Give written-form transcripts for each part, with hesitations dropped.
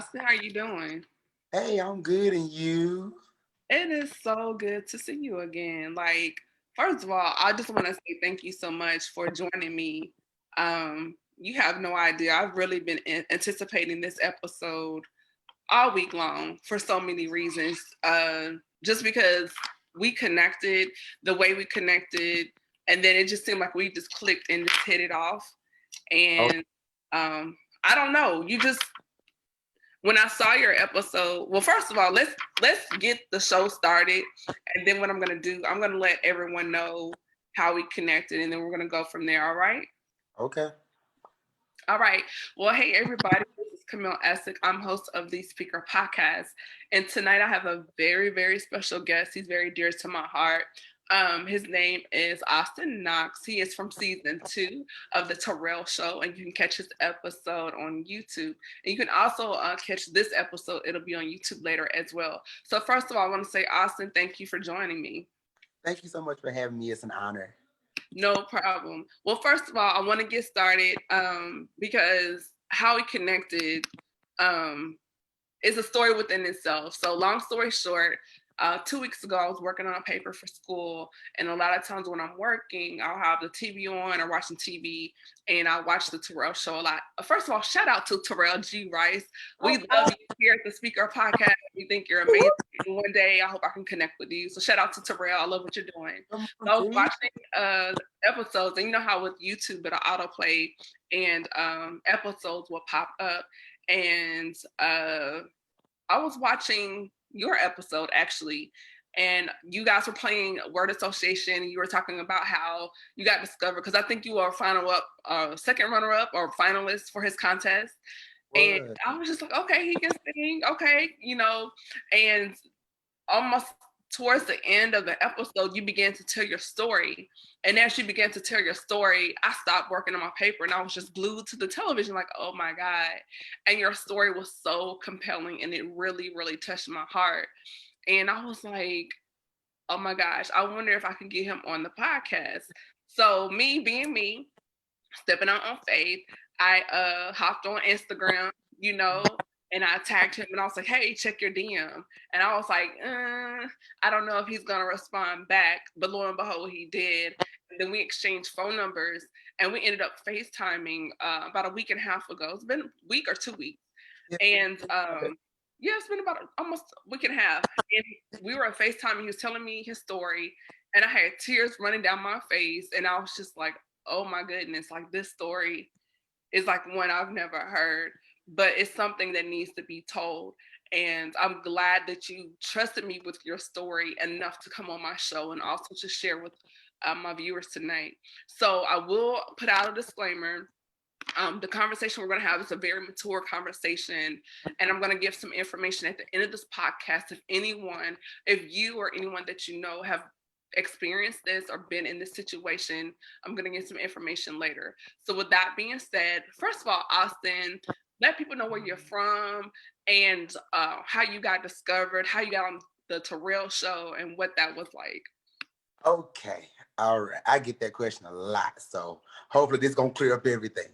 Austin, how you doing? Hey, I'm good, and you? It is so good to see you again. First of all, I just want to say thank you so much for joining me. You have no idea. I've really been anticipating this episode all week long for so many reasons. Just because we connected, the way we connected, and then it just seemed like we just clicked and just hit it off. Oh, And I don't know. When I saw your episode, well, first of all, let's get the show started, and then what I'm gonna do, I'm gonna let everyone know how we connected, and then we're gonna go from there. All right? okay. All right. Well, hey everybody, this is Camille Essick. I'm host of the Speaker Podcast, and tonight I have a very very special guest. He's very dear to my heart. His name is Austinn Knox. He is from season 2 of the Terrell Show, and you can catch his episode on YouTube. And you can also catch this episode. It'll be on YouTube later as well. So first of all, I want to say, Austinn, thank you for joining me. Thank you so much for having me. It's an honor. No problem. Well, first of all, I want to get started because how we connected um, is a story within itself. So, long story short, 2 weeks ago, I was working on a paper for school, and a lot of times when I'm working, I'll have the TV on or watching TV, and I watch the Terrell Show a lot. First of all, shout out to Terrell G. Rice. We love you here at the Speaker Podcast. We think you're amazing. And one day, I hope I can connect with you. So, shout out to Terrell. I love what you're doing. Come So, on, I was G. watching episodes, and you know how with YouTube it'll autoplay, and episodes will pop up, and I was watching your episode actually, and you guys were playing word association. You were talking about how you got discovered because I think you were second runner up or finalist for his contest. And What? I was just like, okay, he can sing, okay, and almost towards the end of the episode, you began to tell your story. And as you began to tell your story, I stopped working on my paper and I was just glued to the television, like, oh my God. And your story was so compelling and it really, really touched my heart. And I was like, oh my gosh, I wonder if I can get him on the podcast. So, me being me, stepping out on faith, I hopped on Instagram, you know, and I tagged him and I was like, hey, check your DM. And I was like, I don't know if he's gonna respond back. But lo and behold, he did. And then we exchanged phone numbers and we ended up FaceTiming about a week and a half ago. It's been a week or 2 weeks. Yeah. And yeah, it's been about almost a week and a half. And we were on FaceTime and he was telling me his story. And I had tears running down my face. And I was just like, oh my goodness, like this story is like one I've never heard, but it's something that needs to be told. And I'm glad that you trusted me with your story enough to come on my show and also to share with my viewers tonight. So I will put out a disclaimer. The conversation we're going to have is a very mature conversation, and I'm going to give some information at the end of this podcast. If you or anyone that you know have experienced this or been in this situation, I'm going to get some information later. So, with that being said, first of all, Austinn, let people know where you're from and how you got discovered, how you got on the Terrell Show, and what that was like. Okay. All right. I get that question a lot, so hopefully this gonna clear up everything.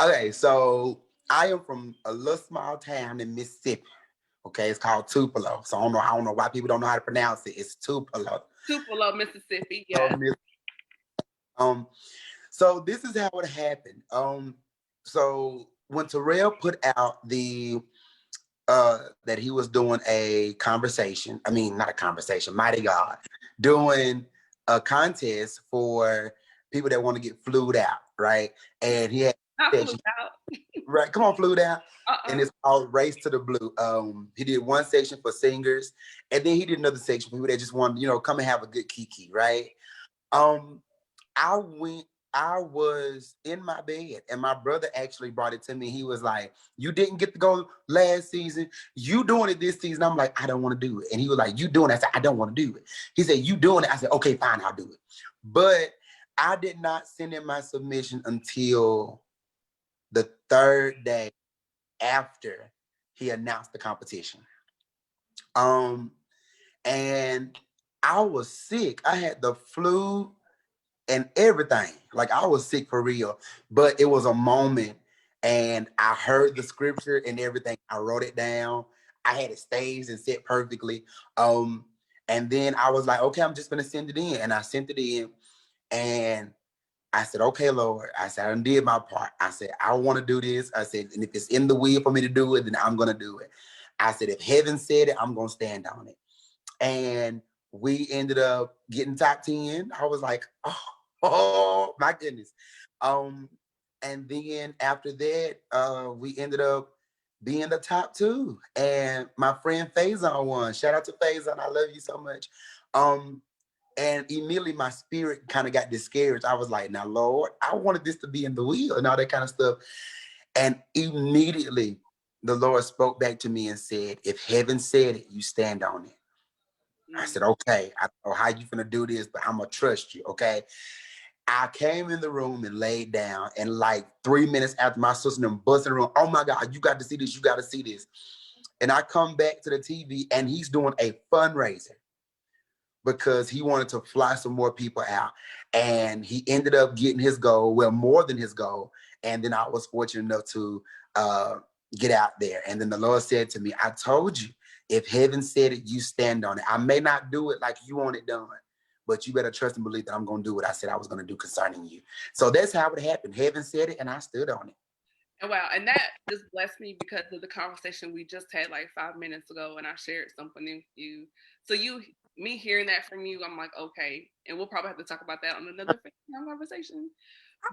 Okay, so I am from a little small town in Mississippi. Okay, it's called Tupelo. So I don't know why people don't know how to pronounce it. It's Tupelo. Tupelo, Mississippi. So, Yes. Um, so this is how it happened. So when Terrell put out the that he was doing a conversation, I mean not a conversation, mighty God, doing a contest for people that want to get flued out, right? And he had I a flew section, out. right? Come on, flued out. And Uh-uh. it's called Race to the Blue. He did one section for singers, and then he did another section for people that just wanted, come and have a good kiki, right? Um, I went, I was in my bed, and my brother actually brought it to me. He was like, you didn't get to go last season. You doing it this season. I'm like, I don't want to do it. And he was like, you doing it? I said, I don't want to do it. He said, you doing it? I said, okay, fine, I'll do it. But I did not send in my submission until the third day after he announced the competition. Um, and I was sick. I had the flu and everything. Like I was sick for real. But it was a moment And I heard the scripture and everything. I wrote it down. I had it staged and set perfectly. And then I was like, okay, I'm just gonna send it in. And I sent it in. And I said, okay, Lord. I said, I done did my part. I said, I want to do this. I said, and if it's in the will for me to do it, then I'm gonna do it. I said, if heaven said it, I'm gonna stand on it. And we ended up getting top 10. I was like, oh my goodness. Um, and then after that, we ended up being the top 2. And my friend Faison won. Shout out to Faison. I love you so much. And immediately my spirit kind of got discouraged. I was like, now, Lord, I wanted this to be in the will and all that kind of stuff. And immediately the Lord spoke back to me and said, if heaven said it, you stand on it. I said, okay, I don't know how you gonna do this, but I'm gonna trust you, okay? I came in the room and laid down, and like 3 minutes after my sister and them busted in the room, oh my God, you got to see this, you got to see this. And I come back to the TV and he's doing a fundraiser because he wanted to fly some more people out. And he ended up getting his goal, well, more than his goal. And then I was fortunate enough to get out there. And then the Lord said to me, I told you, if heaven said it, you stand on it. I may not do it like you want it done, but you better trust and believe that I'm going to do what I said I was going to do concerning you. So that's how it happened. Heaven said it, and I stood on it. And wow, and that just blessed me because of the conversation we just had like 5 minutes ago, and I shared something with you. So me hearing that from you, I'm like, okay, and we'll probably have to talk about that on another conversation.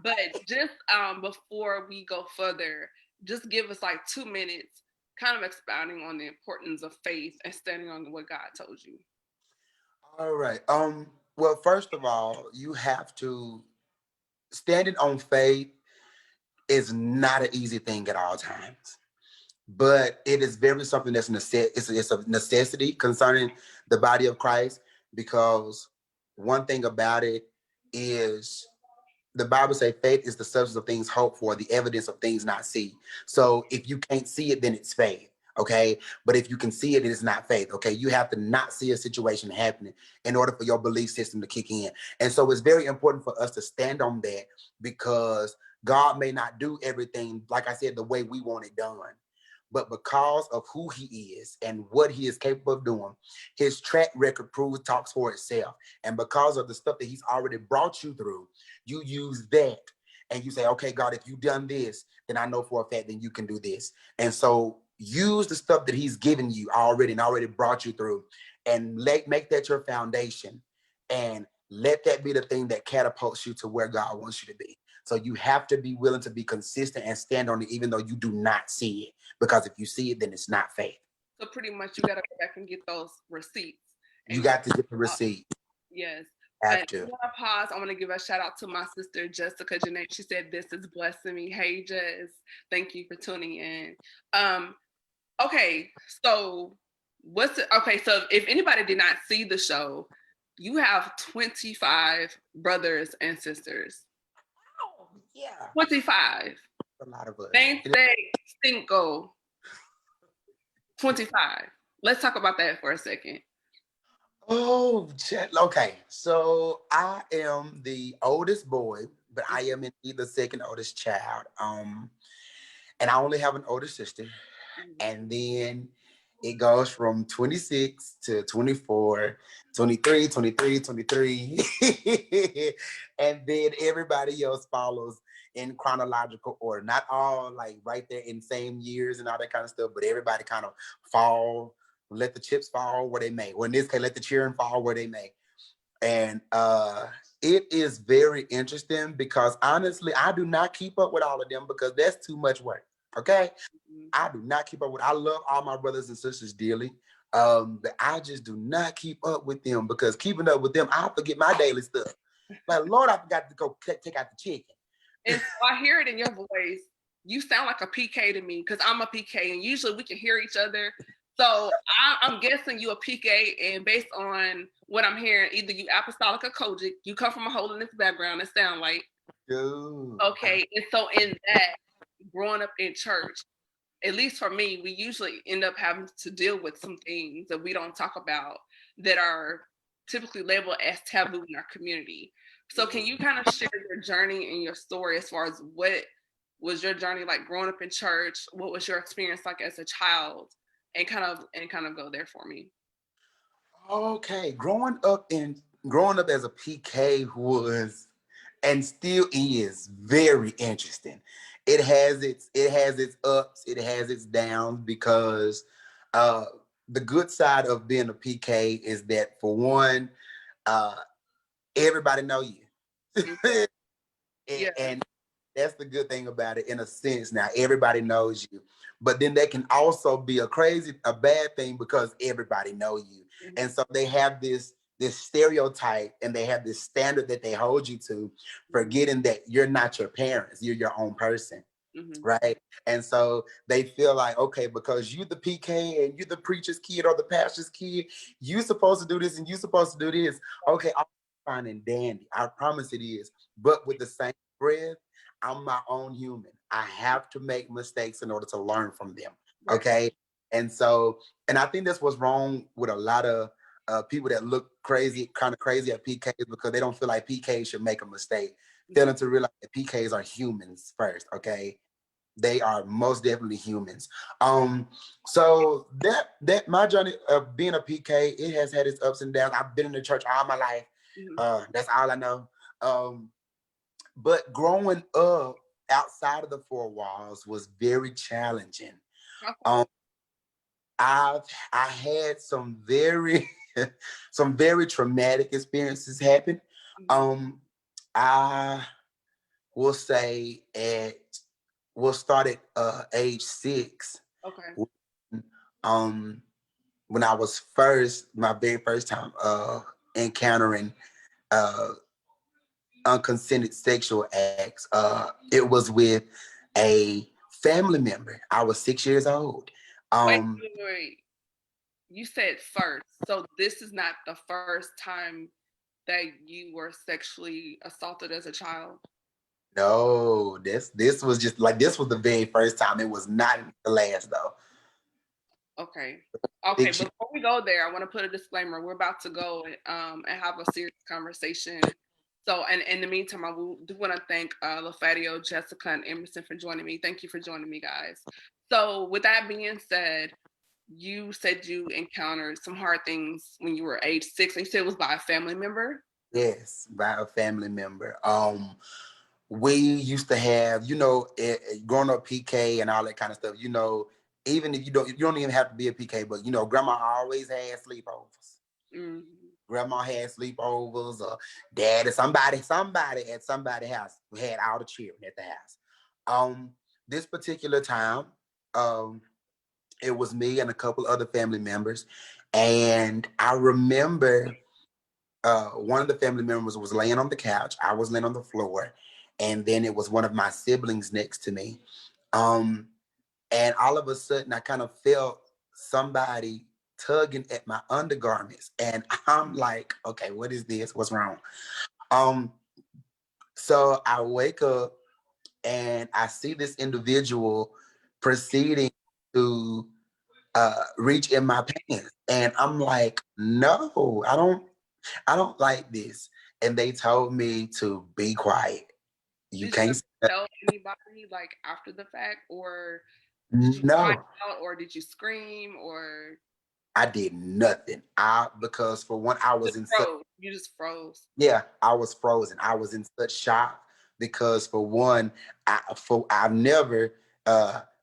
But just before we go further, just give us like 2 minutes, kind of expounding on the importance of faith and standing on what God told you. All right. Well, first of all, you have to standing on faith is not an easy thing at all times, but it is very something that's it's a necessity concerning the body of Christ, because one thing about it is the Bible says faith is the substance of things hoped for, the evidence of things not seen. So if you can't see it, then it's faith. Okay. But if you can see it, it is not faith. Okay. You have to not see a situation happening in order for your belief system to kick in. And so it's very important for us to stand on that, because God may not do everything, like I said, the way we want it done. But because of who he is and what he is capable of doing, his track record talks for itself. And because of the stuff that he's already brought you through, you use that and you say, okay, God, if you've done this, then I know for a fact that you can do this. And so use the stuff that he's given you already and already brought you through, and make that your foundation, and let that be the thing that catapults you to where God wants you to be. So you have to be willing to be consistent and stand on it, even though you do not see it. Because if you see it, then it's not faith. So pretty much you got to go back and get those receipts. You got to get the receipt. Yes. Have And to. I want to pause. I want to give a shout out to my sister, Jessica Janae. She said, this is blessing me. Hey, Jess. Thank you for tuning in. Okay. So so if anybody did not see the show, you have 25 brothers and sisters. Oh, yeah. 25. A lot of us. They cinco. 25. Let's talk about that for a second. Oh, okay. So I am the oldest boy, but I am indeed the second oldest child. And I only have an older sister. And then it goes from 26 to 24, 23, 23, 23. And then everybody else follows in chronological order. Not all like right there in same years and all that kind of stuff, but everybody kind of fall, let the chips fall where they may. Or in this case, let the cheering fall where they may. And it is very interesting because honestly, I do not keep up with all of them because that's too much work. Okay. I do not keep up with. I love all my brothers and sisters dearly. But I just do not keep up with them, because keeping up with them, I forget my daily stuff. Like, Lord, I forgot to go take out the chicken. And so I hear it in your voice. You sound like a PK to me, because I'm a PK, and usually we can hear each other. So I'm guessing you a PK, and based on what I'm hearing, either you apostolic or Kojic. You come from a holiness background, it sound like. Dude. Okay, and so in that, growing up in church, at least for me, we usually end up having to deal with some things that we don't talk about that are typically labeled as taboo in our community. So can you kind of share your journey and your story as far as what was your journey like growing up in church? What was your experience like as a child? And kind of go there for me. Okay, growing up as a PK was and still is very interesting. It has its ups, it has its downs because uh the good side of being a PK is that for one, uh everybody know you. Mhm. and, Yeah. and that's the good thing about it in a sense. Now everybody knows you, but then they can also be a bad thing because everybody know you, and Mhm. so they have this stereotype and they have this standard that they hold you to, Mhm. forgetting that you're not your parents, you're your own person, Mhm. right? And so they feel like, okay, because you the PK and you the preacher's kid or the pastor's kid, you supposed to do this and you supposed to do this. Okay, I'm fine and dandy. I promise it is. But with the same breath, I'm my own human. I have to make mistakes in order to learn from them. Right. Okay. And so, and I think that's what's wrong with a lot of people that look crazy, kind of crazy at PKs because they don't feel like PKs should make a mistake. Mhm. Failing to realize that PKs are humans first. Okay, they are most definitely humans. So that my journey of being a PK, it has had its ups and downs. I've been in the church all my life. Mhm. That's all I know. But growing up outside of the four walls was very challenging. Okay. Um, I had some very some very traumatic experiences happen. Mhm. Um, I will say we'll start at age 6. Okay. Um, when I was my very first time encountering uh unconsented sexual acts. It was with a family member. I was 6 years old. Wait, Um, wait, wait. You said first. So this is not the first time that you were sexually assaulted as a child? no, this was just like this was the very first time. It was not the last though. Okay. Okay, 6 years. before we go there, I want to put a disclaimer. We're about to go and have a serious conversation. So, and in the meantime, do want to thank LaFadio, Jessica, and Emerson for joining me. Thank you for joining me, guys. So, with that being said, you said you encountered some hard things when you were age 6, and you said it was by a family member. Yes, by a family member. We used to have, growing up PK and all that kind of stuff. Even if you don't even have to be a PK, but grandma always had sleepovers. Mm-hmm. Grandma had sleepovers, or dad, or somebody at somebody's house who had all the children at the house. Um, this particular time, um, it was me and a couple other family members, and I remember one of the family members was laying on the couch. I was laying on the floor, and then it was one of my siblings next to me. Um, and all of a sudden, I kind of felt somebody tugging at my undergarments, and I'm like, "Okay, what is this? What's wrong?" Um, so I wake up and I see this individual proceeding to reach in my pants, and I'm like, "No, I don't like this." And they told me to be quiet. You Did you can't. ever tell anybody like after the fact, or did you cry No, out, or did you scream, or I did nothing. Because for one, I was just in such. froze? You just froze. Yeah, I was frozen. I was in such shock because for one, I've never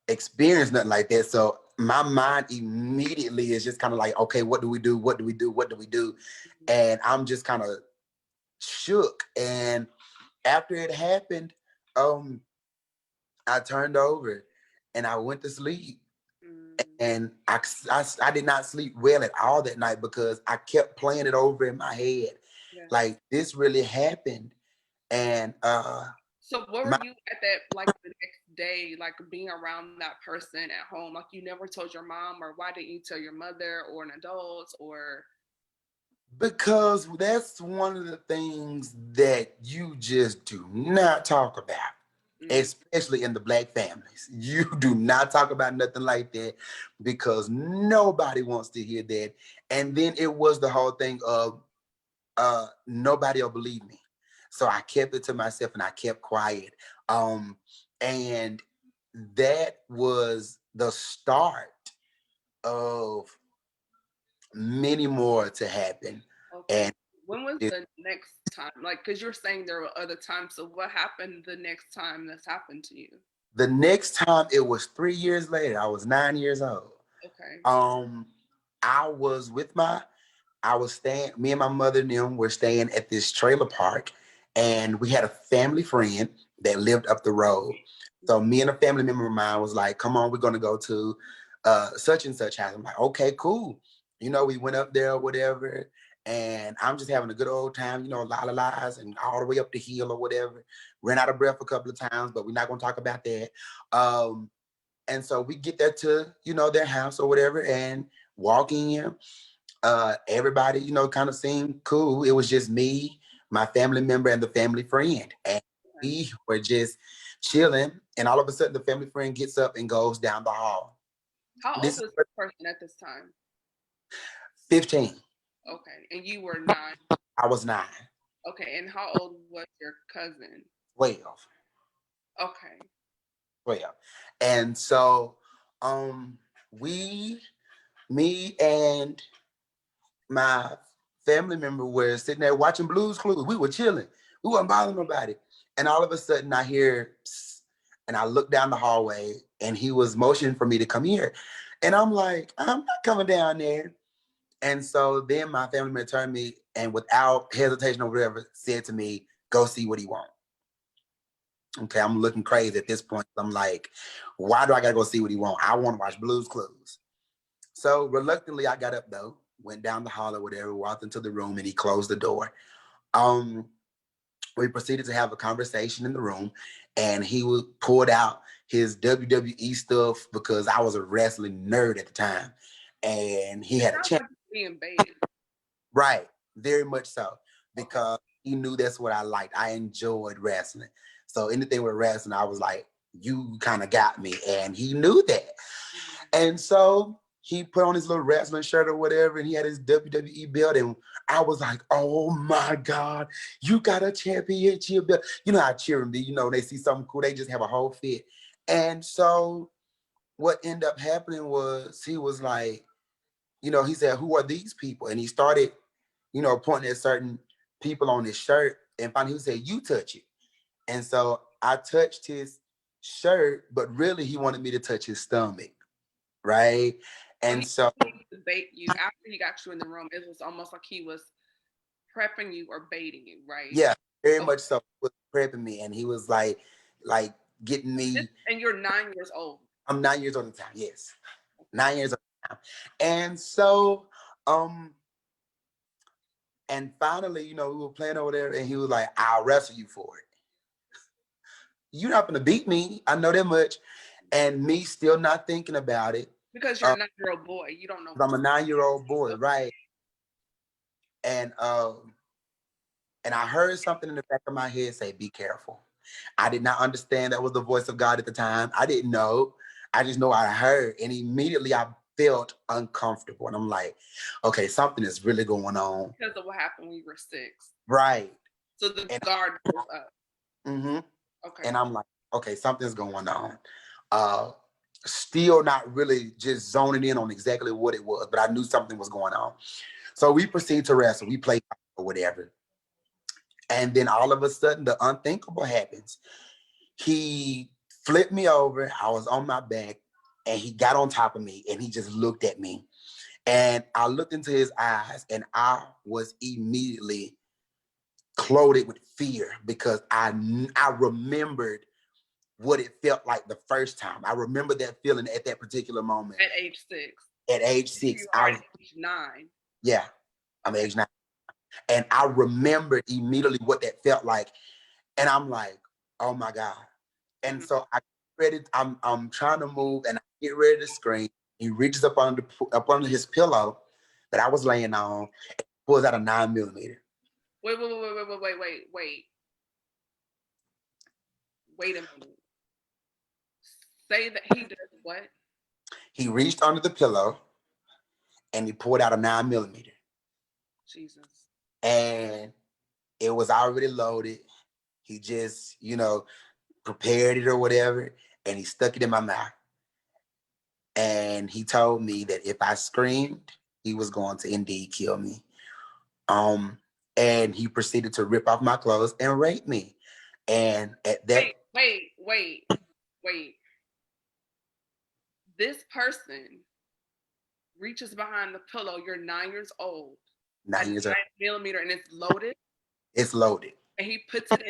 experienced nothing like that. So my mind immediately is just kind of like, okay, what do we do? What do we do? What do we do? And I'm just kind of shook. And after it happened, um, I turned over and I went to sleep. Mm, And I did not sleep well at all that night because I kept playing it over in my head. yeah. Like this really happened. And So what were my you at that like the next day, like being around that person at home? Like you never told your mom, or why didn't you tell your mother or an adult, or because that's one of the things that you just do not talk about, mm, especially in the Black families. You do not talk about nothing like that because nobody wants to hear that. And then it was the whole thing of nobody will believe me. So I kept it to myself and I kept quiet. Um, And that was the start of many more to happen. Okay. And When was the next time? Like, because you're saying there were other times. So what happened the next time that's happened to you? the next time, it was 3 years later. I was 9 years old. Okay. Um, I was with my I was staying, me and my mother and them were staying at this trailer park, and we had a family friend that lived up the road. So me and a family member of mine was like, come on, we're gonna go to such and such house. I'm like, okay, cool. We went up there or whatever, and I'm just having a good old time, a lot of lies and all the way up the hill or whatever. Ran out of breath a couple of times, but we're not gonna talk about that. Um, and so we get there to, their house or whatever, and walk in. Everybody, kind of seemed cool. It was just me, my family member, and the family friend. And we were just chilling. And all of a sudden, the family friend gets up and goes down the hall. How This old is was this person at this time? 15. Okay. And you were 9. I was 9. Okay. And how old was your cousin? 12. Okay. 12. And so, um, we, me and my family member were sitting there watching Blues Clues. We were chilling. We wasn't bothering nobody. And all of a sudden I hear, psst, and I look down the hallway, and he was motioning for me to come here. And I'm like, I'm not coming down there. And so then my family member turned me, and without hesitation or whatever, said to me, go see what he wants. Okay, I'm looking crazy at this point. I'm like, why do I gotta go see what he wants? I want to watch Blues Clues. So reluctantly, I got up though, went down the hall or whatever, walked into the room, and he closed the door. Um, we proceeded to have a conversation in the room, and he pulled out his WWE stuff because I was a wrestling nerd at the time, and he had a Sounds champ. like being baited. Right, very much so, Okay. because he knew that's what I liked. I enjoyed wrestling, so anything with wrestling, I was like, you kind of got me, and he knew that. And so he put on his little wrestling shirt or whatever, and he had his WWE belt. And I was like, oh my God, you got a championship belt. You know how cheering be, they see something cool, they just have a whole fit. And so what ended up happening was he was like, he said, who are these people? And he started, pointing at certain people on his shirt, and finally he said, you touch it. And so I touched his shirt, but really he wanted me to touch his stomach. Right. When And he so, wanted to bait you after he got you in the room, it was almost like he was prepping you or baiting you, right? yeah, very Okay. much so. He was prepping me, and he was like getting me. And you're 9 years old. I'm 9 years old at the time. Yes, 9 years old at the time. And so, um, and finally, we were playing over there, and he was like, "I'll wrestle you for it. You're not gonna beat me. I know that much." And me still not thinking about it. Because you're a 9-year-old boy. You don't know. I'm a 9-year-old boy, right? And and I heard something in the back of my head say, "Be careful." I did not understand that was the voice of God at the time. I didn't know. I just know I heard, and immediately I felt uncomfortable. And I'm like, okay, something is really going on. Because of what happened when you were 6. Right. So the And, guard goes up. mm-hmm. Okay. And I'm like, okay, something's going on. Uh, Still not really just zoning in on exactly what it was, but I knew something was going on. So we proceed to wrestle. We play or whatever. And then all of a sudden, the unthinkable happens. He flipped me over. I was on my back, and he got on top of me, and he just looked at me. And I looked into his eyes, and I was immediately clothed with fear because I remembered what it felt like the first time. I remember that feeling at that particular moment. At age 6. At age 6, You are at age 9. Yeah, I'm age 9. And I remembered immediately what that felt like. And I'm like, oh my God. And so I ready. I'm trying to move, and I get ready to scream. He reaches up under his pillow that I was laying on, and pulls out a 9mm. Wait a minute. Say that he does what? He reached under the pillow, and he pulled out a 9mm. Jesus. And it was already loaded. He just, prepared it or whatever, and he stuck it in my mouth. And he told me that if I screamed, he was going to indeed kill me. And he proceeded to rip off my clothes and rape me. And at that, wait. This person reaches behind the pillow. You're 9 years old. 9 years old. 9mm, and it's loaded. It's loaded. And he puts it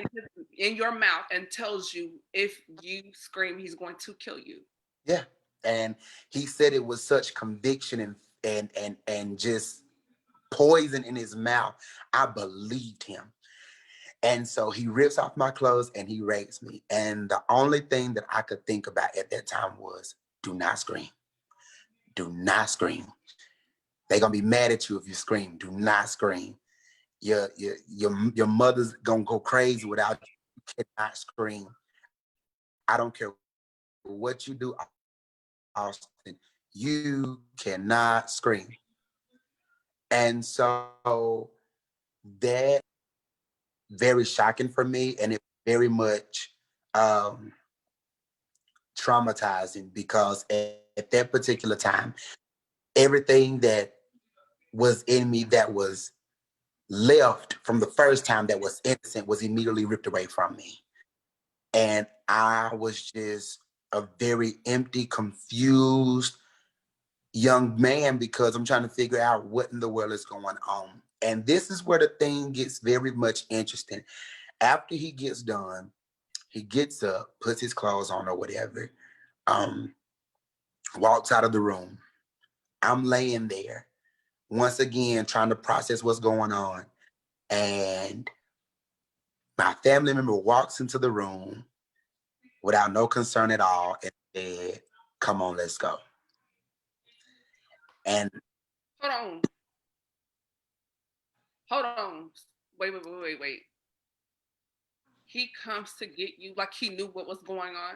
in your mouth and tells you if you scream, he's going to kill you. Yeah. And he said it was such conviction and just poison in his mouth. I believed him. And so he rips off my clothes and he rapes me. And the only thing that I could think about at that time was, do not scream. Do not scream. They're going to be mad at you if you scream. Do not scream. Your mother's going to go crazy without you. You cannot scream. I don't care what you do, Austin. You cannot scream. And so that very shocking for me, and it very much traumatizing, because at that particular time, everything that was in me that was left from the first time that was innocent was immediately ripped away from me. And I was just a very empty, confused young man, because I'm trying to figure out what in the world is going on. And this is where the thing gets very much interesting. After he gets done, he gets up, puts his clothes on or whatever, walks out of the room. I'm laying there, once again, trying to process what's going on. And my family member walks into the room without no concern at all and said, come on, let's go. And Hold on. Wait. He comes to get you like he knew what was going on?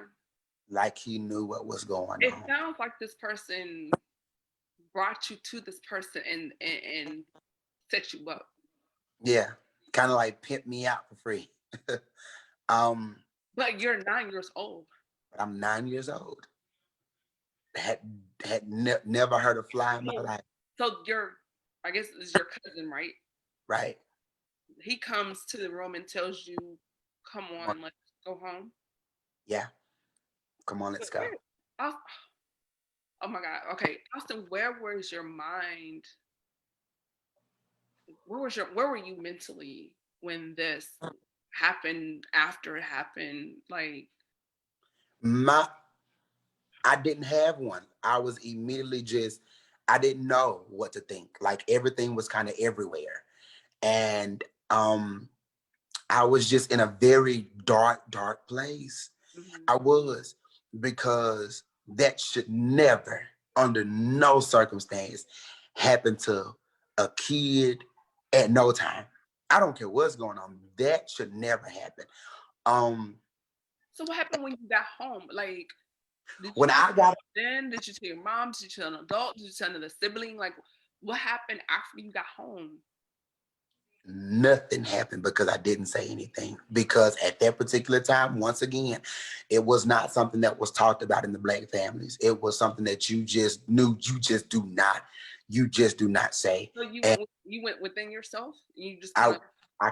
Like he knew what was going on. It sounds like this person brought you to this person and set you up. Yeah, kind of like pimp me out for free. But you're 9 years old. But I'm 9 years old. Never heard a fly in my life. So I guess it's your cousin, right? Right. He comes to the room and tells you, come on, let's go home. Yeah. Come on, let's go. Oh my God. Okay. Austin, where was your mind? Where were you mentally when this happened, after it happened? Like, I didn't have one. I was immediately I didn't know what to think. Like, everything was kind of everywhere. And I was just in a very dark place. Mm-hmm. I was, because that should never, under no circumstance, happen to a kid at no time. I don't care what's going on. That should never happen. So what happened when you got home? Like, did you tell your mom? Did you tell an adult? Did you tell another sibling? Like, what happened after you got home? Nothing happened, because I didn't say anything. Because at that particular time, once again, it was not something that was talked about in the Black families. It was something that you just knew. You just do not say. So you went within yourself? You just I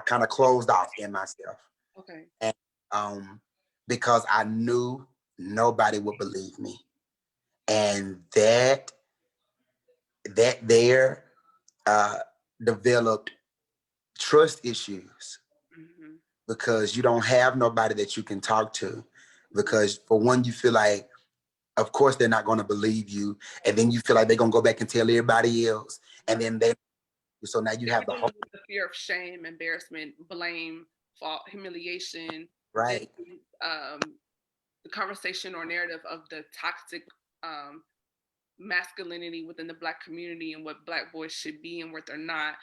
kind of closed off in myself. Okay. And because I knew nobody would believe me, and that there developed trust issues. Mm-hmm. Because you don't have nobody that you can talk to, because for one, you feel like, of course, they're not going to believe you, and then you feel like they're going to go back and tell everybody else, and then so now you have the fear of shame, embarrassment, blame, fault, humiliation, right? The conversation or narrative of the toxic masculinity within the Black community and what Black boys should be and what they're not.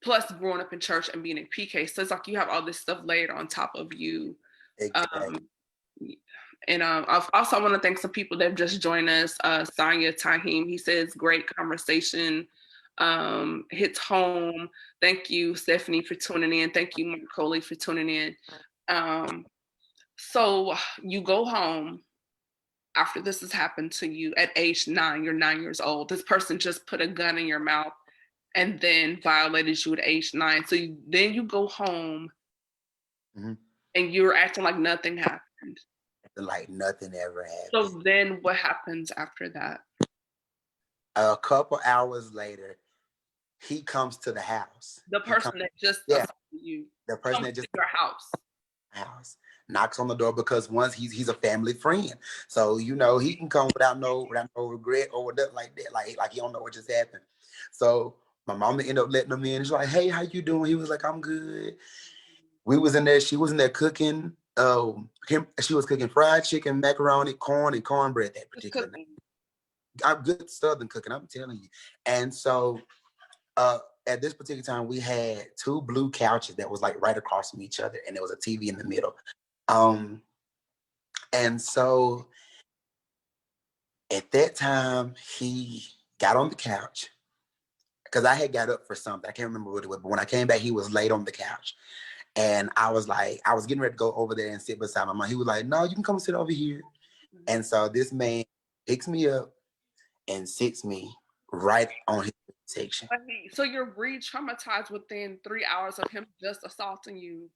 Plus growing up in church and being in PK. So it's like you have all this stuff layered on top of you. Exactly. I also want to thank some people that have just joined us. Sanya Tahim, he says, great conversation. Hits home. Thank you, Stephanie, for tuning in. Thank you, Mark Coley, for tuning in. So you go home after this has happened to you at age 9. You're 9 years old. This person just put a gun in your mouth and then violated you at age 9. So then you go home and you're acting like nothing happened. Like nothing ever happened. So then what happens after that? A couple hours later, he comes to the house. The person that just assaulted you. The person that just your house. Knocks on the door because once he's a family friend, so you know he can come without no regret or nothing like that. Like he don't know what just happened. So my mama ended up letting him in. She's like, "Hey, how you doing?" He was like, "I'm good." We was in there. She was in there cooking. She was cooking fried chicken, macaroni, corn, and cornbread that particular night. I'm good Southern cooking, I'm telling you. And so at this particular time, we had 2 blue couches that was like right across from each other, and there was a TV in the middle. And so at that time, he got on the couch because I had got up for something. I can't remember what it was, but when I came back, he was laid on the couch. And I was getting ready to go over there and sit beside my mom. He was like, "No, you can come sit over here." And so this man picks me up and sits me right on his section. So you're re-traumatized within 3 hours of him just assaulting you,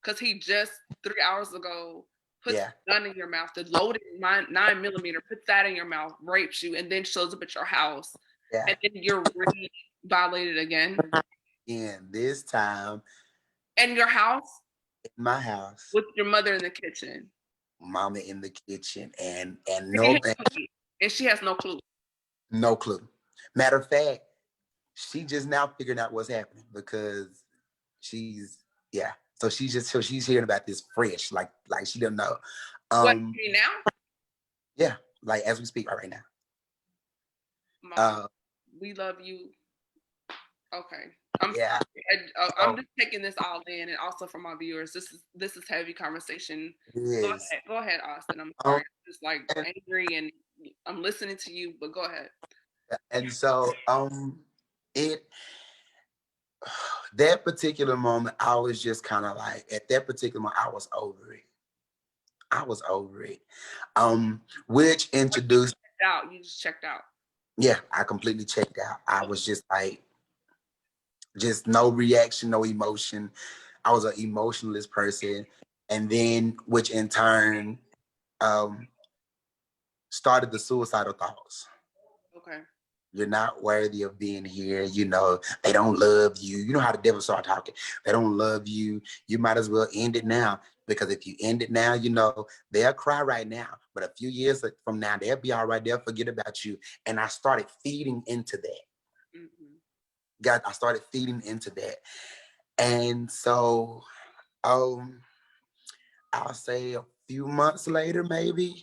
because he just 3 hours ago puts a gun in your mouth, the loaded 9mm, puts that in your mouth, rapes you, and then shows up at your house. Yeah. And then you're violated again. And this time. In your house? In my house. With your mother in the kitchen. Mama in the kitchen and she has no clue. No clue. Matter of fact, she just now figuring out what's happening because so she's hearing about this fresh, like she doesn't know. What, now? Yeah, like as we speak right now. Mom, we love you. Okay. I'm sorry. I'm just taking this all in, and also for my viewers, this is heavy conversation. Go ahead, Austinn. I'm sorry. I'm just like angry, and I'm listening to you, but go ahead. And so that particular moment, I was just kind of like, at that particular moment, I was over it. Which introduced. You just checked out. Yeah, I completely checked out. I was just like, just no reaction, no emotion. I was an emotionless person. And then, which in turn started the suicidal thoughts. Okay. You're not worthy of being here. You know, they don't love you. You know how the devil start talking. They don't love you. You might as well end it now. Because if you end it now, you know, they'll cry right now. But a few years from now, they'll be all right. They'll forget about you. And I started feeding into that. I started feeding into that. And so, I'll say a few months later, maybe,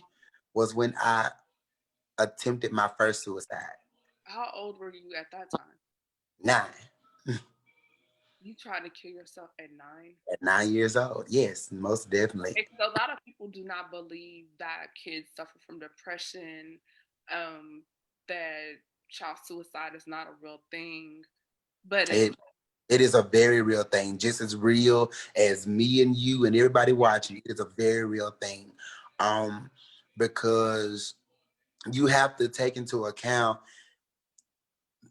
was when I attempted my first suicide. How old were you at that time? 9. You tried to kill yourself at 9? At 9 years old, yes, most definitely. A lot of people do not believe that kids suffer from depression, that child suicide is not a real thing, but it is a very real thing, just as real as me and you and everybody watching. It is a very real thing, because you have to take into account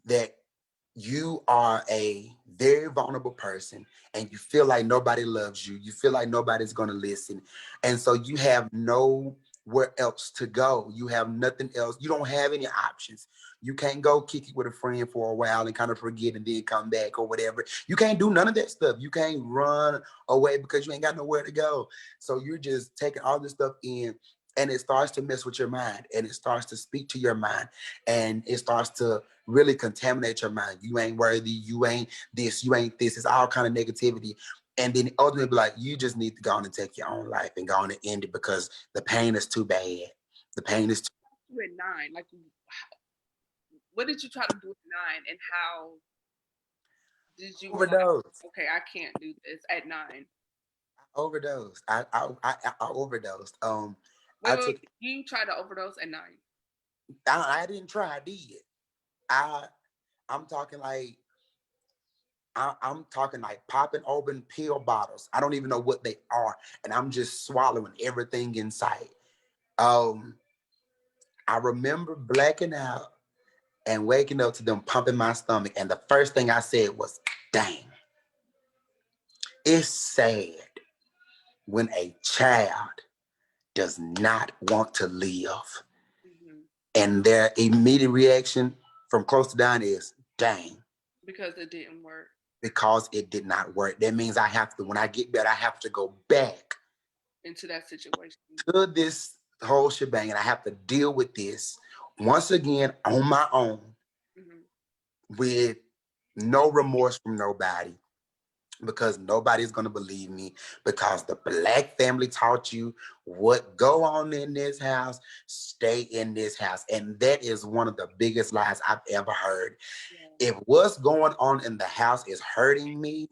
that you are a very vulnerable person and you feel like nobody loves you. You feel like nobody's going to listen. And so you have nowhere else to go. You have nothing else. You don't have any options. You can't go kick it with a friend for a while and kind of forget and then come back or whatever. You can't do none of that stuff. You can't run away because you ain't got nowhere to go. So you're just taking all this stuff in, and it starts to mess with your mind, and it starts to speak to your mind, and it starts to really contaminate your mind. You ain't worthy. You ain't this. You ain't this. It's all kind of negativity. And then ultimately, like, you just need to go on and take your own life and go on and end it because the pain is too bad. The pain is too. At 9, like, what did you try to do at 9, and how did you overdose? Okay, I can't do this at 9. I overdosed. I overdosed. You tried to overdose at 9? I didn't try. I did. I'm talking like I'm talking like popping open pill bottles. I don't even know what they are, and I'm just swallowing everything in sight. Um, I remember blacking out and waking up to them pumping my stomach, and the first thing I said was, "Dang, it's sad when a child does not want to live." Mm-hmm. And their immediate reaction from close to down is, "Dang." Because it didn't work. Because it did not work. That means I have to, when I get better, I have to go back Into that situation. to this whole shebang and I have to deal with this once again on my own Mm-hmm. with no remorse from nobody, because nobody's going to believe me, because the black family taught you what go on in this house, stay in this house. And that is one of the biggest lies I've ever heard. Yeah. If what's going on in the house is hurting me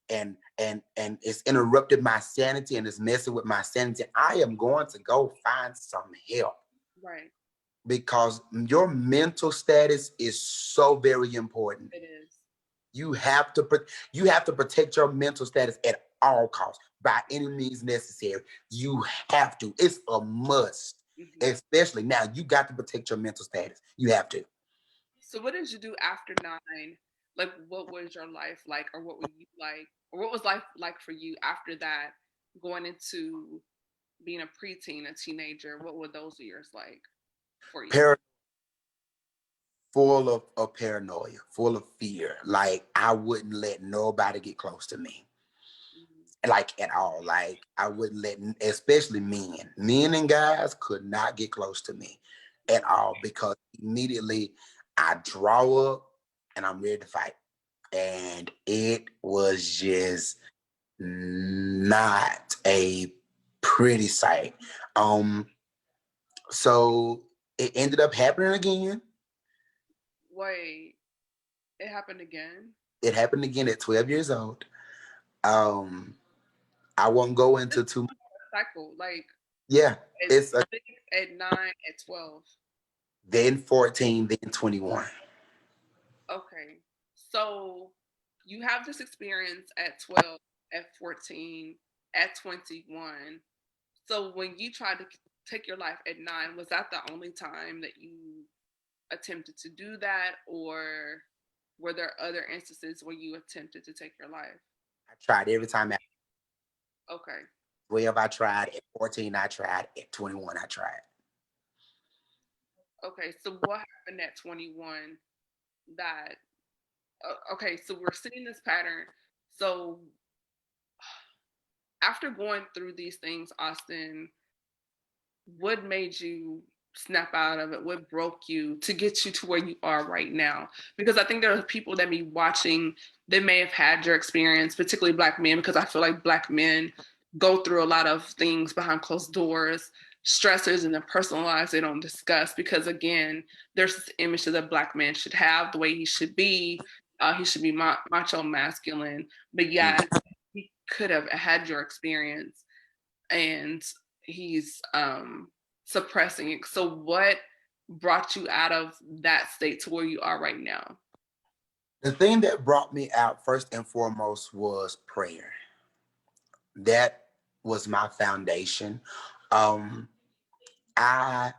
and it's interrupted my sanity and it's messing with my sanity, I am going to go find some help. Right. Because your mental status is so very important. It is. You have to you have to protect your mental status at all costs, by any means necessary. You have to. It's a must. Mm-hmm. Especially now, you got to protect your mental status. You have to. So what did you do after 9? Like, what was your life like, or what were you like, or what was life like for you after that, going into being a preteen, a teenager? What were those years like for you? Par- Full of paranoia, full of fear. Like I wouldn't let nobody get close to me. Mm-hmm. Like at all. Like I wouldn't let, especially men and guys could not get close to me at all, because immediately I draw up and I'm ready to fight. And it was just not a pretty sight. Um, so it ended up happening again. Wait, it happened again? It happened again at 12 years old. Um, I won't go This into is too. a cycle, like Yeah, at it's a, 6, at 9, at 12. then 14, then 21. Okay. So you have this experience at 12, at 14, at 21. So when you tried to take your life at 9, was that the only time that you attempted to do that, or were there other instances where you attempted to take your life? I tried every time at Okay. 12, I tried. At 14, I tried. At 21, I tried. Okay. So what happened at 21 that okay, so we're seeing this pattern. So after going through these things, Austinn, what made you snap out of it? What broke you to get you to where you are right now? Because I think there are people that be watching that may have had your experience, particularly Black men, because I feel like Black men go through a lot of things behind closed doors, stressors in their personal lives they don't discuss. Because again, there's this image that a Black man should have, the way he should be. He should be macho, masculine, but Mm. yeah, he could have had your experience, and he's suppressing it. So what brought you out of that state to where you are right now? The thing that brought me out first and foremost was prayer. That was my foundation. Um, I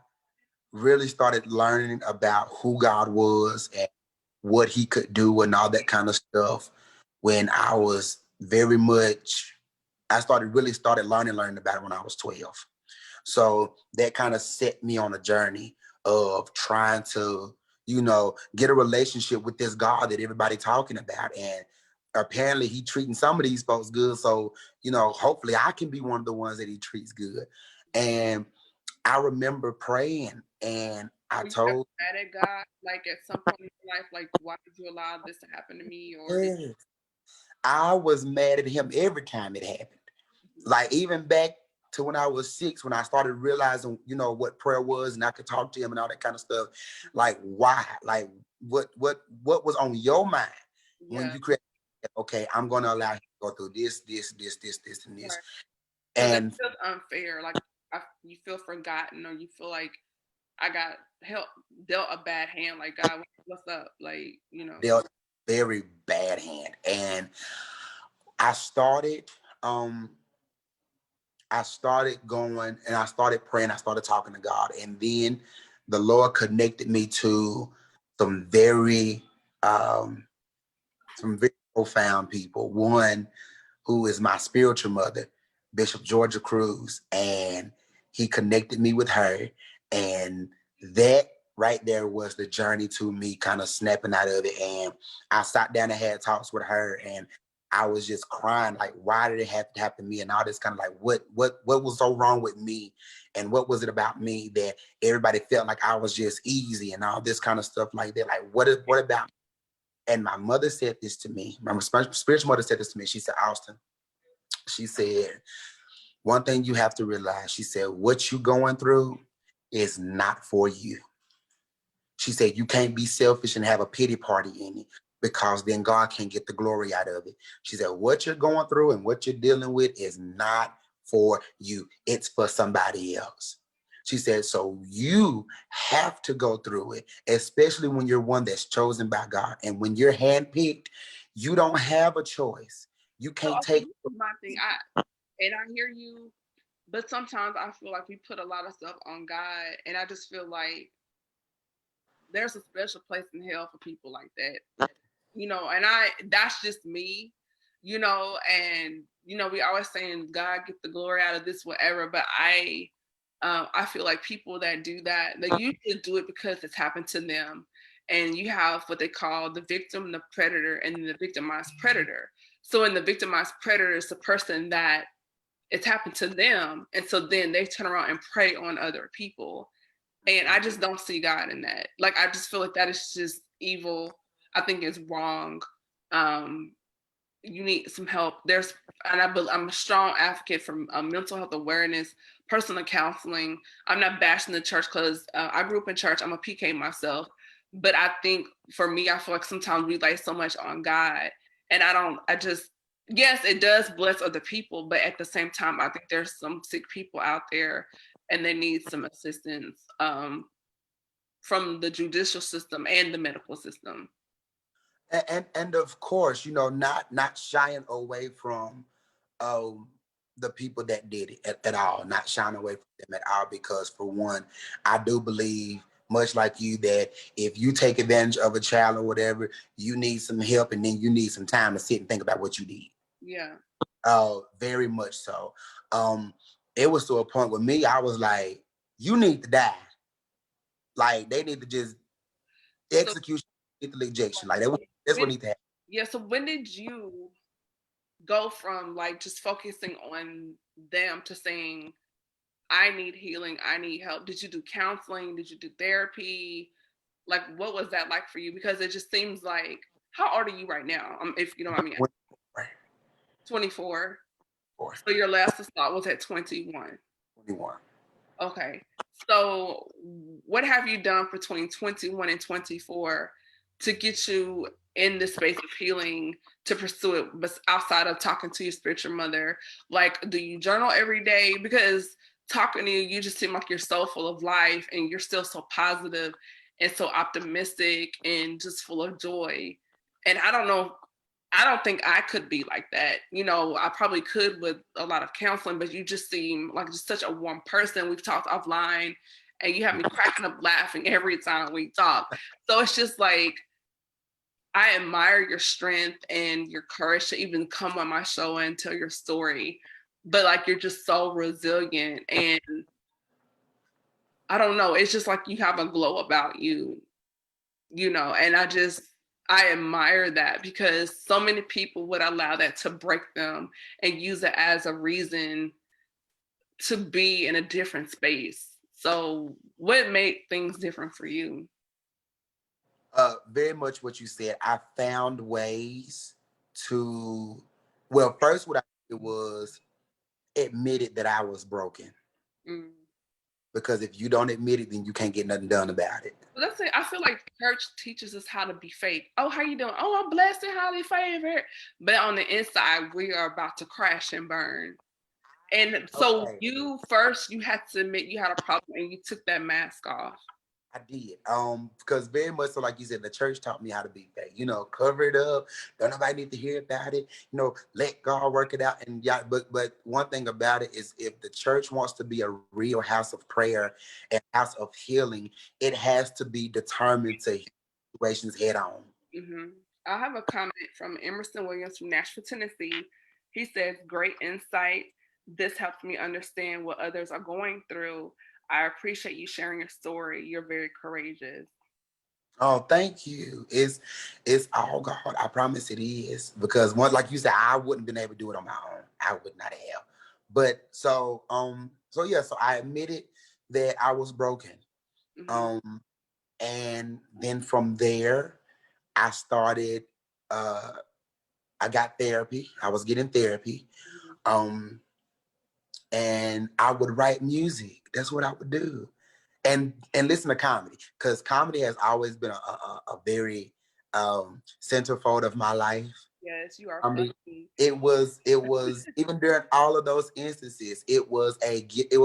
really started learning about who God was and what he could do and all that kind of stuff when I was very much, I started learning about it when I was 12. So that kind of set me on a journey of trying to, get a relationship with this God that everybody talking about. And apparently he treating some of these folks good. So, hopefully I can be one of the ones that he treats good. And I remember praying and I Were you ever told, mad at God, like at some point in your life, like why did you allow this to happen to me, or did yes, I was mad at him every time it happened. you? Like even back to when I was 6, when I started realizing, what prayer was and I could talk to him and all that kind of stuff. Like why? Like what was on your mind when Yeah, you created, okay, I'm gonna allow him to go through this, and this. right. Because it And feels unfair. Like you feel forgotten, or you feel like I got help dealt a bad hand. Like God, what's up? Like. dealt very bad hand. And I started, um, I started going and I started praying. I started talking to God, and then the Lord connected me to some very, um, some very profound people. One who is my spiritual mother, Bishop Georgia Cruz, and he connected me with her, and that right there was the journey to me kind of snapping out of it. And I sat down and had talks with her, and I was just crying, like, why did it have to happen to me? And all this kind of like, what was so wrong with me? And what was it about me that everybody felt like I was just easy and all this kind of stuff like that? Like, what about me? And my mother said this to me. My spiritual mother said this to me. She said, Austin, she said, one thing you have to realize, she said, what you going through is not for you. She said, you can't be selfish and have a pity party in it, because then God can get the glory out of it. She said, what you're going through and what you're dealing with is not for you. It's for somebody else. She said, so you have to go through it, especially when you're one that's chosen by God. And when you're handpicked, you don't have a choice. You So can't okay, take. this is my thing. I hear you, but sometimes I feel like we put a lot of stuff on God, and I just feel like there's a special place in hell for people like that. And that's just me, and we always saying God get the glory out of this, whatever, but I feel like people that do that, they usually do it because it's happened to them. And you have what they call the victim, the predator, and the victimized predator. So in the victimized predator is the person that it's happened to them, and so then they turn around and prey on other people. And I just don't see God in that. Like, I just feel like that is just evil. I think it's wrong. Um, you need some help. I'm a strong advocate for mental health awareness, personal counseling. I'm not bashing the church because I grew up in church. I'm a PK myself, but I think for me, I feel like sometimes we lay so much on God, and yes, it does bless other people, but at the same time, I think there's some sick people out there, and they need some assistance from the judicial system and the medical system. And of course, not shying away from um the people that did it at all, not shying away from them at all, because for one, I do believe, much like you, that if you take advantage of a child or whatever, you need some help, and then you need some time to sit and think about what you did. Yeah. Very much so. It was to a point with me, I was like, you need to die. Like, they need to just So execution, lethal injection. Like, that's what when needs to happen. yeah, so when did you go from like just focusing on them to saying, I need healing, I need help? Did you do counseling? Did you do therapy? Like, what was that like for you? Because it just seems like, how old are you right now? If you know what I mean. 24. So your last assault was at 21. 21. Okay. So what have you done between 21 and 24 to get you in the space of healing to pursue it, but outside of talking to your spiritual mother? Like, do you journal every day? Because talking to you, you just seem like you're so full of life, and you're still so positive and so optimistic and just full of joy. And I don't know, I don't think I could be like that. I probably could with a lot of counseling, but you just seem like just such a warm person. We've talked offline, and you have me cracking up laughing every time we talk. So it's just like, I admire your strength and your courage to even come on my show and tell your story. But like, you're just so resilient, and I don't know, it's just like you have a glow about you, and I admire that, because so many people would allow that to break them and use it as a reason to be in a different space. So what made things different for you? Very much what you said. I found ways to, well, first what I did was admitted that I was broken. Mm. Because if you don't admit it, then you can't get nothing done about it. But that's it. I feel like church teaches us how to be fake. Oh, how you doing? Oh, I'm blessed and highly favored. But on the inside, we are about to crash and burn. And so Okay. you had to admit you had a problem, and you took that mask off. I did. Because very much so, like you said, the church taught me how to be fake. Cover it up. Don't nobody need to hear about it. Let God work it out. And yeah, but one thing about it is, if the church wants to be a real house of prayer and house of healing, it has to be determined to hit situations head on. Hmm. I have a comment from Emerson Williams from Nashville, Tennessee. He says, "Great insight. This helps me understand what others are going through. I appreciate you sharing your story. You're very courageous." Oh, thank you. It's all God. I promise it is. Because one, like you said, I wouldn't been able to do it on my own. I would not have. But so yeah, so I admitted that I was broken. Hmm. Um, and then from there, I started uh I got therapy. I was getting therapy. Hmm. Um, and I would write music. That's what I would do. And listen to comedy, because comedy has always been a very centerfold of my life. Yes, you are I mean, funny. it was even during all of those instances, it was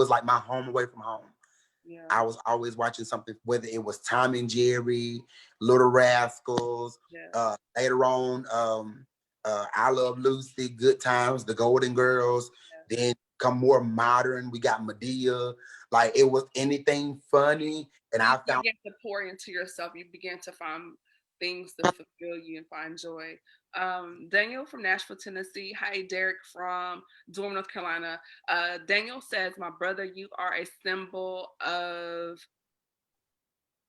like my home away from home. Yeah, I was always watching something, whether it was Tom and Jerry, Little Rascals, yeah. later on, I Love Lucy, Good Times, The Golden Girls. Yeah. Then come more modern, we got Medea. Like, it was anything funny, and So you I found. began to pour into yourself. You began to find things to fulfill you and find joy. Daniel from Nashville, Tennessee. Hi, Derek from Durham, North Carolina. Daniel says, "My brother, you are a symbol of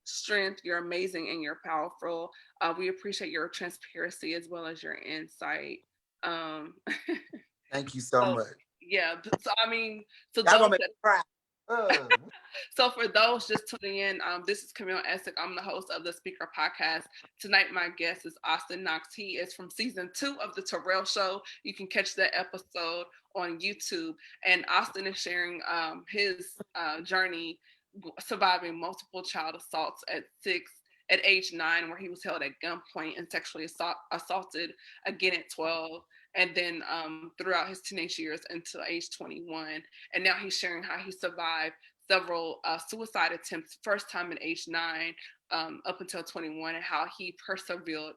strength. You're amazing and you're powerful. We appreciate your transparency as well as your insight." Um, Thank you so so much. yeah, so I mean, so Y'all those gonna make that me cry. Uh, So for those just tuning in, this is Camille Essick. I'm the host of the Speaker Podcast. Tonight, my guest is Austinn Knox. He is from season 2 of the Terrell Show. You can catch that episode on YouTube. And Austinn is sharing his journey surviving multiple child assaults at age 9, where he was held at gunpoint and sexually assaulted again at 12, and then throughout his teenage years until age 21. And now he's sharing how he survived several suicide attempts, first time at age 9, up until 21, and how he persevered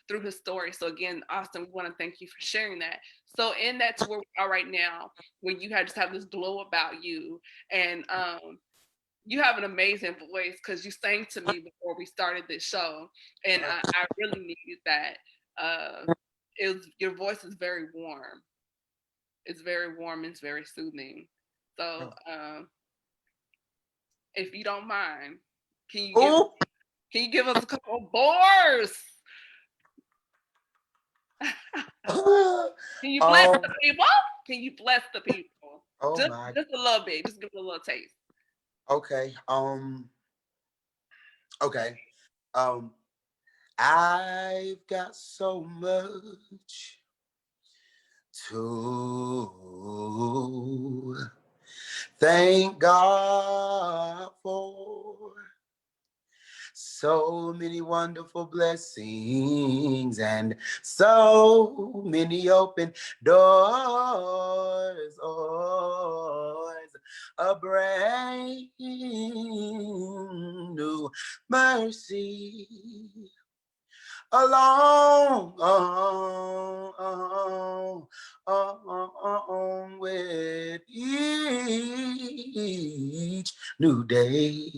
through his story. So again, Austinn, we want to thank you for sharing that. So in that, to where we are right now, where you just have this glow about you, and you have an amazing voice, because you sang to me before we started this show, and I really needed that. Your voice is very warm. It's very warm. It's very soothing. So if you don't mind, can you give oh, can you give us a couple of bars? Can you bless um, the people? Can you bless the people? oh Just my. just a little bit. Just give it a little taste. Okay. Okay. Um, I've got so much to thank God for. So many wonderful blessings and so many open doors. A brand new mercy along with each new day.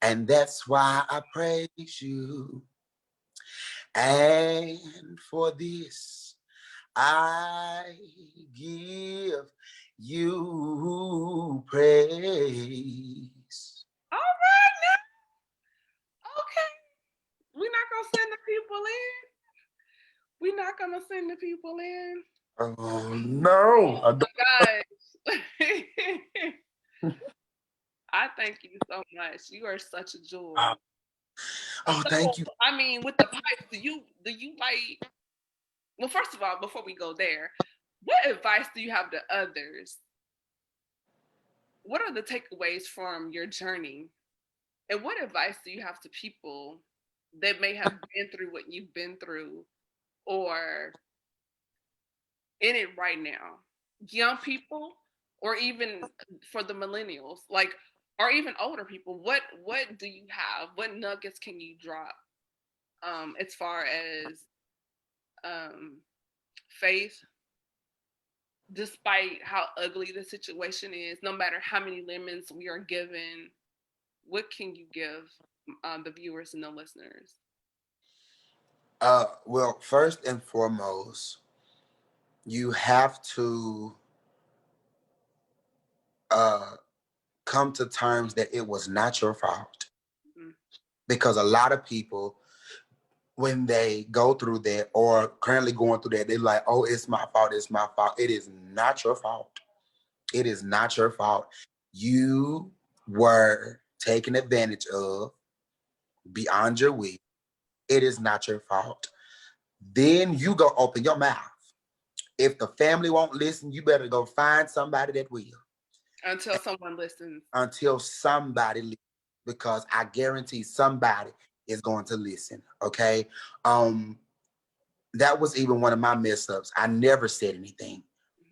And that's why I praise you. And for this, I give you praise. All right now. Okay. We're not gonna send the people in. We're not gonna send the people in. Oh, no. I don't. Guys. I thank you so much. You are such a jewel. Oh, So thank you. I mean, with the pipes, do you like, well, first of all, before we go there, what advice do you have to others? What are the takeaways from your journey? And what advice do you have to people that may have been through what you've been through, or in it right now? Young people, or even for the millennials. Like, or even older people, what do you have? What nuggets can you drop as far as um faith, despite how ugly the situation is, no matter how many lemons we are given, what can you give the viewers and the listeners? Well, first and foremost, you have to uh, come to terms that it was not your fault. Mm, Because a lot of people, when they go through that or currently going through that, they're like, oh, it's my fault. It's my fault. It is not your fault. It is not your fault. You were taken advantage of beyond your will. It is not your fault. Then you go open your mouth. If the family won't listen, you better go find somebody that will. until someone listens. Until somebody listens, because I guarantee somebody is going to listen. Okay. Um, that was even one of my mess ups. I never said anything,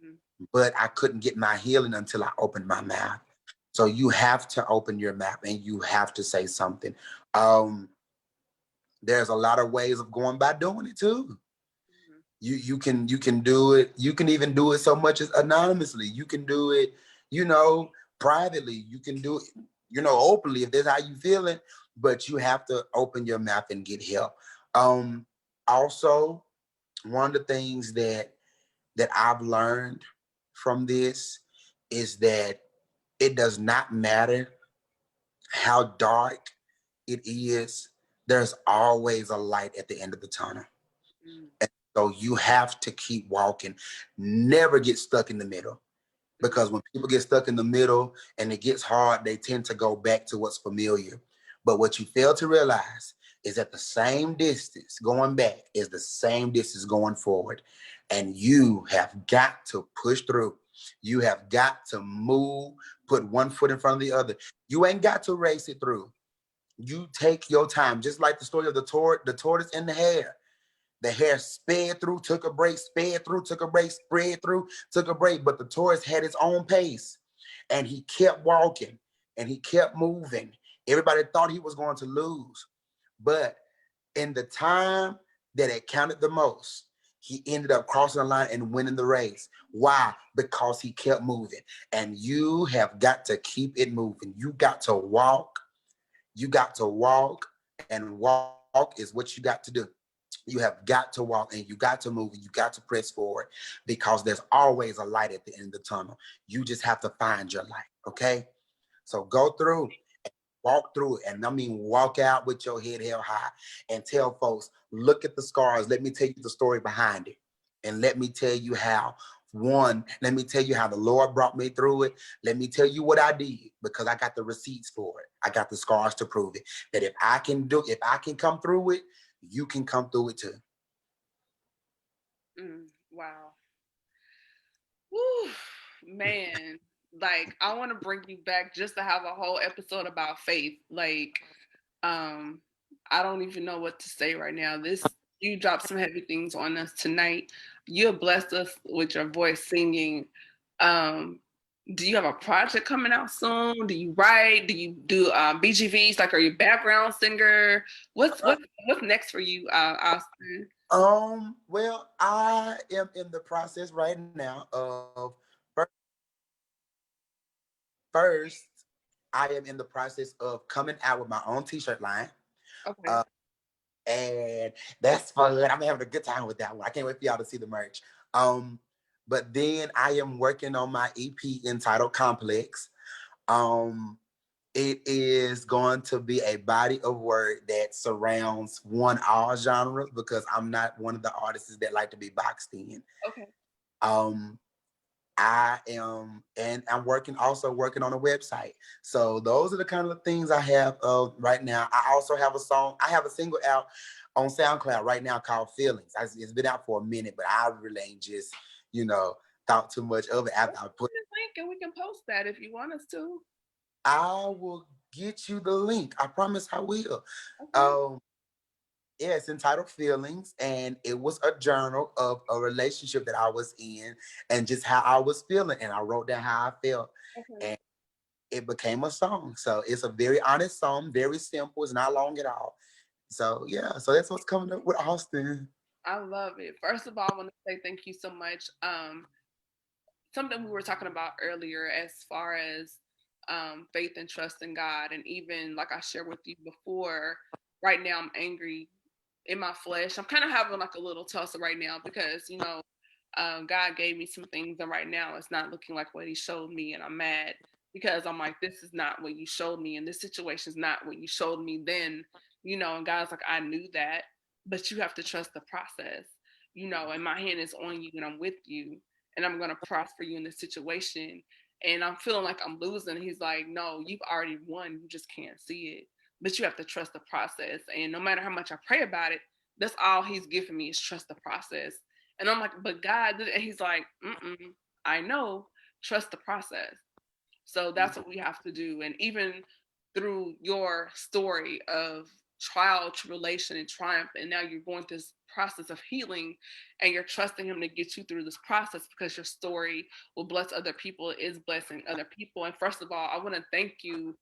Hmm. but I couldn't get my healing until I opened my mouth. So you have to open your mouth and you have to say something. Um, there's a lot of ways of going by doing it too. Hmm. You can do it. You can even do it so much as anonymously. You can do it, privately. You can do it, openly if that's how you feeling. But you have to open your mouth and get help. Um, Also, one of the things that I've learned from this is that it does not matter how dark it is. There's always a light at the end of the tunnel. Hmm. And so you have to keep walking. Never get stuck in the middle. Hmm. Because when people get stuck in the middle and it gets hard, they tend to go back to what's familiar. But what you fail to realize is that the same distance going back is the same distance going forward. And you have got to push through. You have got to move, put one foot in front of the other. You ain't got to race it through. You take your time, just like the story of the tortoise and the hare. The hare sped through, took a break, sped through, took a break, spread through, took a break. But the tortoise had his own pace and he kept walking and he kept moving. Everybody thought he was going to lose. But in the time that it counted the most, he ended up crossing the line and winning the race. Why? Because he kept moving. And you have got to keep it moving. You got to walk. You got to walk, and walk is what you got to do. You have got to walk and you got to move and you got to press forward because there's always a light at the end of the tunnel. You just have to find your light. Okay. So go through, walk through it. And I mean, walk out with your head held high and tell folks, look at the scars. Let me tell you the story behind it. And let me tell you how. One, let me tell you how the Lord brought me through it. Let me tell you what I did because I got the receipts for it. I got the scars to prove it. That if I can come through it, you can come through it too. Wow. Woo, man. Like I want to bring you back just to have a whole episode about faith. Like, um, I don't even know what to say right now. This You dropped some heavy things on us tonight. You have blessed us with your voice singing. Um, do you have a project coming out soon? Do you write? Do you do BGVs? Like, are you a background singer? What's next for you, Austin? Well, I am in the process right now of first, first I am in the process of coming out with my own t-shirt line. Okay. Uh, and that's fun. I'm having a good time with that one. I can't wait for y'all to see the merch. Um, but then I am working on my EP entitled Complex. Um, it is going to be a body of work that surrounds all genres because I'm not one of the artists that like to be boxed in. Okay. Um, I am, and I'm also working on a website. So those are the kind of things I have right now. I also have a song. I have a single out on SoundCloud right now called Feelings. It's been out for a minute, but I really ain't just, you know, thought too much of it after Let's I put put. a link and we can post that if you want us to. I will get you the link. I promise I will. Okay. Um, yeah, it's entitled Feelings, and it was a journal of a relationship that I was in and just how I was feeling. And I wrote down how I felt. Okay. And it became a song. So it's a very honest song, very simple. It's not long at all. So yeah, so that's what's coming up with Austinn. I love it. First of all, I want to say thank you so much. Something we were talking about earlier as far as faith and trust in God. And even like I shared with you before, right now I'm angry in my flesh. I'm kind of having like a little tussle right now because, God gave me some things and right now it's not looking like what he showed me. And I'm mad because I'm like, this is not what you showed me. And this situation is not what you showed me then, and God's like, I knew that, but you have to trust the process, and my hand is on you and I'm with you and I'm going to prosper you in this situation. And I'm feeling like I'm losing. He's like, no, you've already won. You just can't see it. But you have to trust the process. And no matter how much I pray about it, that's all he's giving me is trust the process. And I'm like, but God, and he's like, I know, trust the process. So that's what we have to do. And even through your story of trial, tribulation, and triumph, and now you're going through this process of healing and you're trusting him to get you through this process because your story will bless other people, it is blessing other people. And first of all, I want to thank you,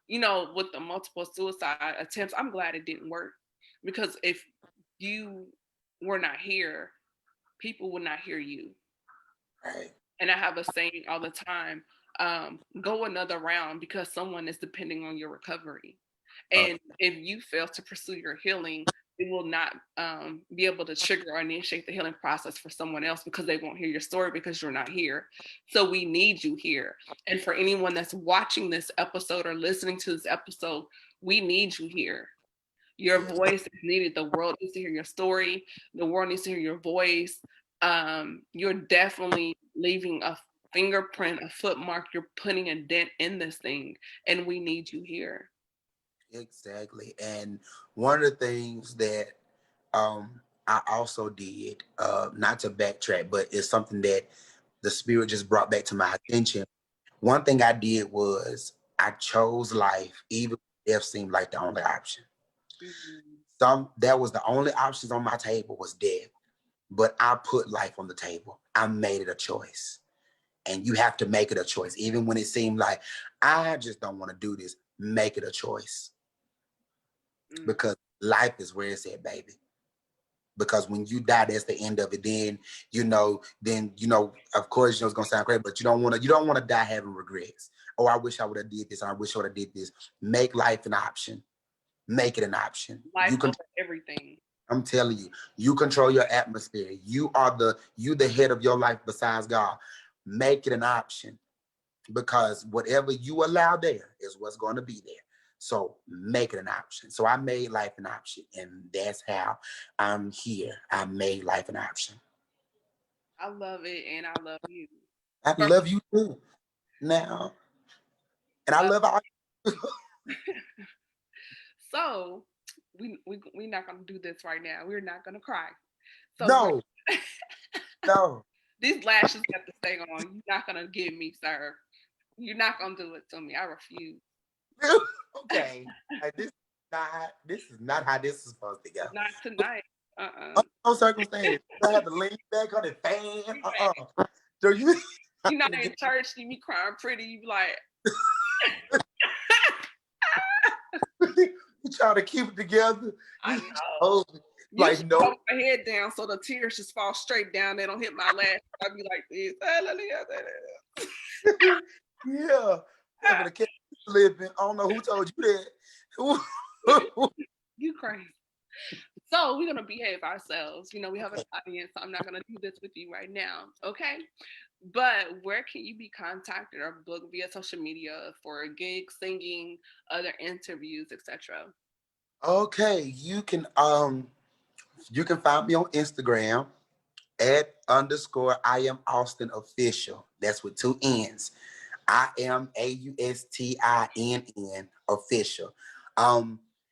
with the multiple suicide attempts. I'm glad it didn't work because if you were not here, people would not hear you. Right. And I have a saying all the time, go another round because someone is depending on your recovery. And if you fail to pursue your healing, it will not be able to trigger or initiate the healing process for someone else because they won't hear your story because you're not here. So we need you here. And for anyone that's watching this episode or listening to this episode, we need you here. Your voice is needed. The world needs to hear your story. The world needs to hear your voice. You're definitely leaving a fingerprint, a footmark. You're putting a dent in this thing, and we need you here. Exactly. And one of the things that I also did, not to backtrack, but it's something that the spirit just brought back to my attention. One thing I did was I chose life, even if death seemed like the only option. That was the only options on my table was death. But I put life on the table. I made it a choice. And you have to make it a choice. Even when it seemed like I just don't want to do this, make it a choice. Because life is where it's at, baby. Because when you die, that's the end of it. Then of course, it's gonna sound great, but you don't want to die having regrets. Oh, I wish I would have did this. I wish I would have did this. Make life an option. Make it an option. Life over everything. I'm telling you, you control your atmosphere. You the head of your life besides God. Make it an option because whatever you allow there is what's going to be there. So make it an option. So I made life an option, and that's how I'm here. I made life an option. I love it, and I love you. I love you too. Now, and I love all. So we're not gonna do this right now. We're not gonna cry. So no, no. These lashes have to stay on. You're not gonna give me, sir. You're not gonna do it to me. I refuse. Okay. This is not how this is supposed to go. Not tonight. No circumstance. I have to lean back on the fan. So you're not in church, you be crying pretty, you be like you try to keep it together. I know. Like no, hold my head down so the tears just fall straight down. They don't hit my lash. I'd be like this. Yeah. Having a cat living. I don't know who told you that. You crazy. So we're gonna behave ourselves. We have an audience, so I'm not gonna do this with you right now. Okay. But where can you be contacted or booked via social media for gigs, singing, other interviews, etc.? Okay, you can find me on Instagram at _ I am Austinn official. That's with 2 N's. I am AUSTINN official.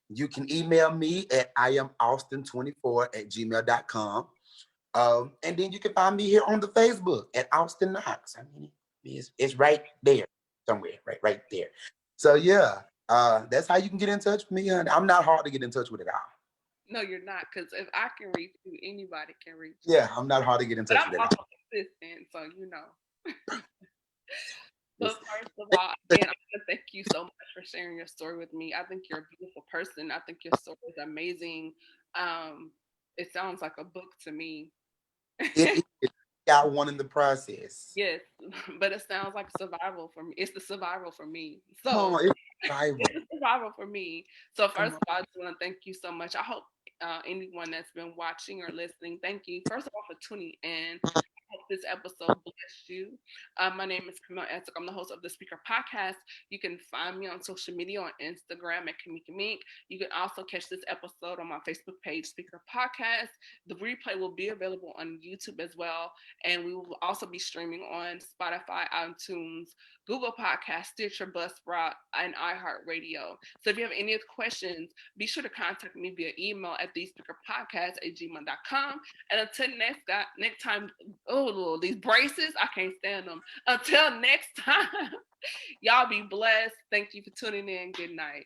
You can email me at IamAustinn24@gmail.com. And then you can find me here on the Facebook at Austinn Knox. I mean, it's right there somewhere, right there. So yeah, that's how you can get in touch with me. Honey. I'm not hard to get in touch with at all. No, you're not, because if I can reach you, anybody can reach you. Yeah, I'm not hard to get in touch with at all. I'm consistent, so But first of all, again, I want to thank you so much for sharing your story with me. I think you're a beautiful person. I think your story is amazing. Um, it sounds like a book to me. It got one in the process. Yes, but it sounds like survival for me. It's the survival for me. So Oh, it's rival. it's a survival for me. So Come first on. of all, I just want to thank you so much. I hope anyone that's been watching or listening, thank you first of all for tuning in. I hope this episode blessed you. My name is Camille Essex. I'm the host of the Speaker Podcast. You can find me on social media on Instagram at Kamika Mink. You can also catch this episode on my Facebook page, Speaker Podcast. The replay will be available on YouTube as well, and we will also be streaming on Spotify, iTunes, Google Podcast, Stitcher, Buzzsprout, and iHeartRadio. So if you have any other questions, be sure to contact me via email at thespeakherpodcast@gmail.com. And until next time, oh Lord, these braces, I can't stand them. Until next time, y'all be blessed. Thank you for tuning in. Good night.